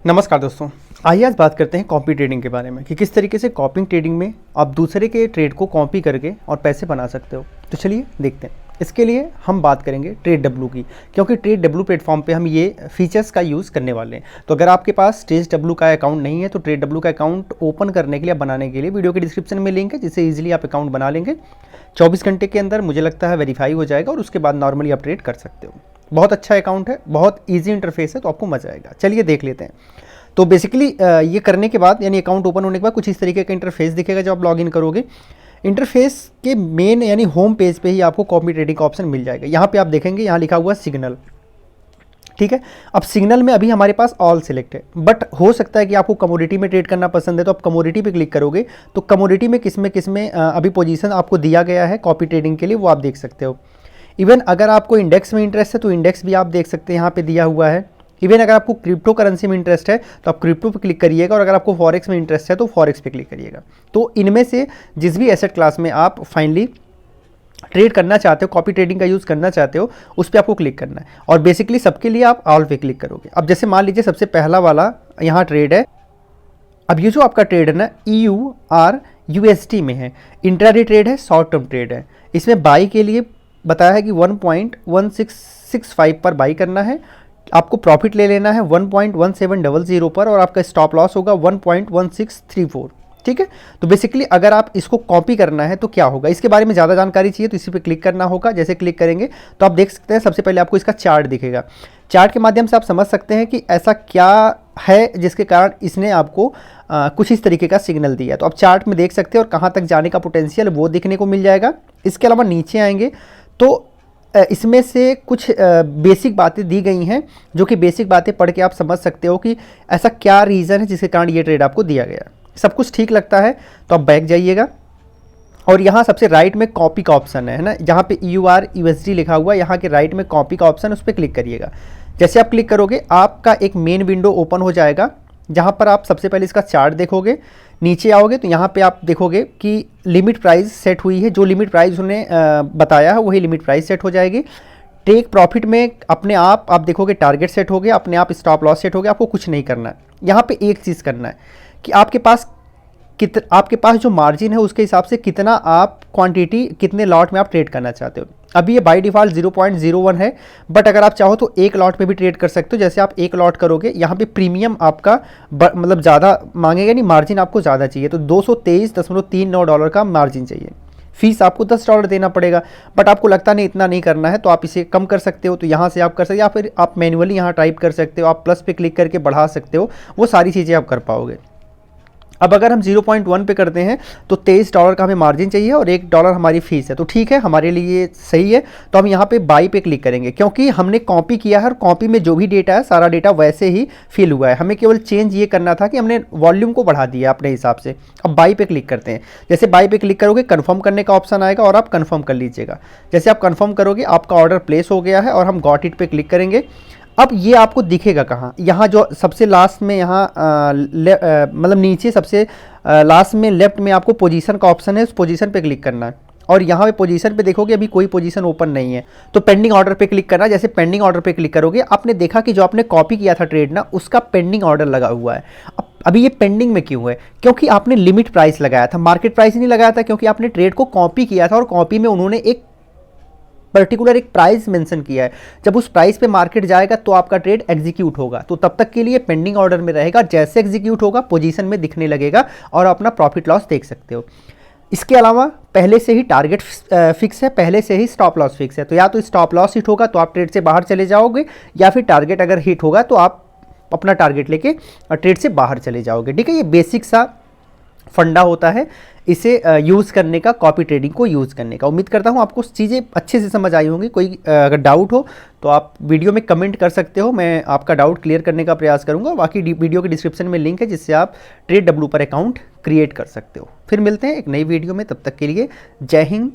नमस्कार दोस्तों, आइए आज बात करते हैं कॉपी ट्रेडिंग के बारे में कि किस तरीके से कॉपी ट्रेडिंग में आप दूसरे के ट्रेड को कॉपी करके और पैसे बना सकते हो। तो चलिए देखते हैं। इसके लिए हम बात करेंगे ट्रेड डब्ल्यू की, क्योंकि ट्रेड डब्ल्यू प्लेटफॉर्म पे हम ये फीचर्स का यूज़ करने वाले हैं। तो अगर आपके पास ट्रेड डब्ल्यू का अकाउंट नहीं है तो ट्रेड डब्ल्यू का अकाउंट ओपन करने के लिए, बनाने के लिए वीडियो के डिस्क्रिप्शन में लिंक है, जिससे ईजिली आप अकाउंट बना लेंगे। 24 घंटे के अंदर मुझे लगता है वेरीफाई हो जाएगा और उसके बाद नॉर्मली आप ट्रेड कर सकते हो। बहुत अच्छा अकाउंट है, बहुत ईजी इंटरफेस है, तो आपको मजा आएगा। चलिए देख लेते हैं। तो बेसिकली ये करने के बाद, यानी अकाउंट ओपन होने के बाद कुछ इस तरीके का इंटरफेस दिखेगा जब आप लॉगिन करोगे। इंटरफेस के मेन यानी होम पेज पे ही आपको कॉपी ट्रेडिंग का ऑप्शन मिल जाएगा। यहाँ पे आप देखेंगे, यहाँ लिखा हुआ सिग्नल, ठीक है। अब सिग्नल में अभी हमारे पास ऑल सिलेक्ट है, बट हो सकता है कि आपको कमोडिटी में ट्रेड करना पसंद है, तो आप कमोडिटी पे क्लिक करोगे तो कमोडिटी में किस में अभी पोजीशन आपको दिया गया है कॉपी ट्रेडिंग के लिए, वो आप देख सकते हो। इवन अगर आपको इंडेक्स में इंटरेस्ट है तो इंडेक्स भी आप देख सकते हैं, यहाँ पे दिया हुआ है। इवन अगर आपको क्रिप्टो करेंसी में इंटरेस्ट है तो आप क्रिप्टो पे क्लिक करिएगा, और अगर आपको फॉरेक्स में इंटरेस्ट है तो फॉरेक्स पे क्लिक करिएगा। तो इनमें से जिस भी एसेट क्लास में आप फाइनली ट्रेड करना चाहते हो, कॉपी ट्रेडिंग का यूज़ करना चाहते हो, उस पर आपको क्लिक करना है। और बेसिकली सबके लिए आप ऑल पे क्लिक करोगे। अब जैसे मान लीजिए सबसे पहला वाला यहाँ ट्रेड है। अब ये जो आपका ट्रेड है ना, EUR USD में है, इंट्राडे ट्रेड है, शॉर्ट टर्म ट्रेड है। इसमें बाई के लिए बताया है कि 1.1665 पर बाई करना है, आपको प्रॉफिट ले लेना है 1.1700 पर, और आपका स्टॉप लॉस होगा 1.1634, ठीक है। तो बेसिकली अगर आप इसको कॉपी करना है तो क्या होगा, इसके बारे में ज़्यादा जानकारी चाहिए तो इसी पे क्लिक करना होगा। जैसे क्लिक करेंगे तो आप देख सकते हैं सबसे पहले आपको इसका चार्ट दिखेगा। चार्ट के माध्यम से आप समझ सकते हैं कि ऐसा क्या है जिसके कारण इसने आपको कुछ इस तरीके का सिग्नल दिया। तो आप चार्ट में देख सकते हैं और कहाँ तक जाने का पोटेंशियल वो दिखने को मिल जाएगा। इसके अलावा नीचे आएंगे तो इसमें से कुछ बेसिक बातें दी गई हैं, जो कि बेसिक बातें पढ़ के आप समझ सकते हो कि ऐसा क्या रीज़न है जिसके कारण ये ट्रेड आपको दिया गया। सब कुछ ठीक लगता है तो आप बैक जाइएगा, और यहाँ सबसे राइट में कॉपी का ऑप्शन है ना, जहाँ पे EUR USD लिखा हुआ है, यहाँ के राइट में कॉपी का ऑप्शन, उस पर क्लिक करिएगा। जैसे आप क्लिक करोगे आपका एक मेन विंडो ओपन हो जाएगा, जहाँ पर आप सबसे पहले इसका चार्ट देखोगे। नीचे आओगे तो यहाँ पे आप देखोगे कि लिमिट प्राइस सेट हुई है, जो लिमिट प्राइस उन्हें बताया है वही लिमिट प्राइस सेट हो जाएगी। टेक प्रॉफिट में अपने आप देखोगे टारगेट सेट हो गया, अपने आप स्टॉप लॉस सेट हो गया। आपको कुछ नहीं करना है, यहाँ पे एक चीज़ करना है कि आपके पास जो मार्जिन है उसके हिसाब से कितना आप क्वांटिटी, कितने लॉट में आप ट्रेड करना चाहते हो। अभी ये बाय डिफ़ॉल्ट 0.01 है, बट अगर आप चाहो तो एक लॉट में भी ट्रेड कर सकते हो। जैसे आप एक लॉट करोगे, यहाँ पे प्रीमियम आपका मतलब ज़्यादा मांगेगा, नहीं मार्जिन आपको ज़्यादा चाहिए, तो $223.39 का मार्जिन चाहिए। फीस आपको $10 देना पड़ेगा, बट आपको लगता नहीं इतना नहीं करना है तो आप इसे कम कर सकते हो। तो यहाँ से आप कर सकते हो, या फिर आप मैन्युअली यहाँ टाइप कर सकते हो, आप प्लस पे क्लिक करके बढ़ा सकते हो, वो सारी चीज़ें आप कर पाओगे। अब अगर हम 0.1 पे करते हैं तो $23 का हमें मार्जिन चाहिए और $1 हमारी फीस है, तो ठीक है, हमारे लिए सही है। तो हम यहाँ पे बाई पे क्लिक करेंगे, क्योंकि हमने कॉपी किया है और कॉपी में जो भी डेटा है सारा डेटा वैसे ही फिल हुआ है। हमें केवल चेंज ये करना था कि हमने वॉल्यूम को बढ़ा दिया अपने हिसाब से। अब बाई पे क्लिक करते हैं। जैसे बाई पे क्लिक करोगे कन्फर्म करने का ऑप्शन आएगा और आप कन्फर्म कर लीजिएगा। जैसे आप कन्फर्म करोगे आपका ऑर्डर प्लेस हो गया है, और हम गॉट इट पे क्लिक करेंगे। अब ये आपको दिखेगा कहाँ, यहाँ जो सबसे लास्ट में, यहाँ मतलब नीचे सबसे लास्ट में लेफ्ट में आपको पोजीशन का ऑप्शन है, उस पोजीशन पे क्लिक करना है। और यहाँ पे पोजीशन पे देखोगे अभी कोई पोजीशन ओपन नहीं है, तो पेंडिंग ऑर्डर पे क्लिक करना है। जैसे पेंडिंग ऑर्डर पे क्लिक करोगे, आपने देखा कि जो आपने कॉपी किया था ट्रेड ना, उसका पेंडिंग ऑर्डर लगा हुआ है। अभी ये पेंडिंग में क्यों है, क्योंकि आपने लिमिट प्राइस लगाया था, मार्केट प्राइस नहीं लगाया था, क्योंकि आपने ट्रेड को कॉपी किया था और कॉपी में उन्होंने एक पर्टिकुलर एक प्राइस मेंशन किया है। जब उस प्राइस पे मार्केट जाएगा तो आपका ट्रेड एग्जीक्यूट होगा, तो तब तक के लिए पेंडिंग ऑर्डर में रहेगा। जैसे एग्जीक्यूट होगा पोजीशन में दिखने लगेगा और अपना प्रॉफिट लॉस देख सकते हो। इसके अलावा पहले से ही टारगेट फिक्स है, पहले से ही स्टॉप लॉस फिक्स है, तो या तो स्टॉप लॉस हिट होगा तो आप ट्रेड से बाहर चले जाओगे, या फिर टारगेट अगर हिट होगा तो आप अपना टारगेट लेके ट्रेड से बाहर चले जाओगे, ठीक है। ये बेसिक सा फंडा होता है इसे यूज़ करने का, कॉपी ट्रेडिंग को यूज़ करने का। उम्मीद करता हूँ आपको चीज़ें अच्छे से समझ आई होंगी। कोई अगर डाउट हो तो आप वीडियो में कमेंट कर सकते हो, मैं आपका डाउट क्लियर करने का प्रयास करूँगा। बाकी वीडियो के डिस्क्रिप्शन में लिंक है जिससे आप ट्रेड डब्ल्यू पर अकाउंट क्रिएट कर सकते हो। फिर मिलते हैं एक नई वीडियो में, तब तक के लिए जय हिंद,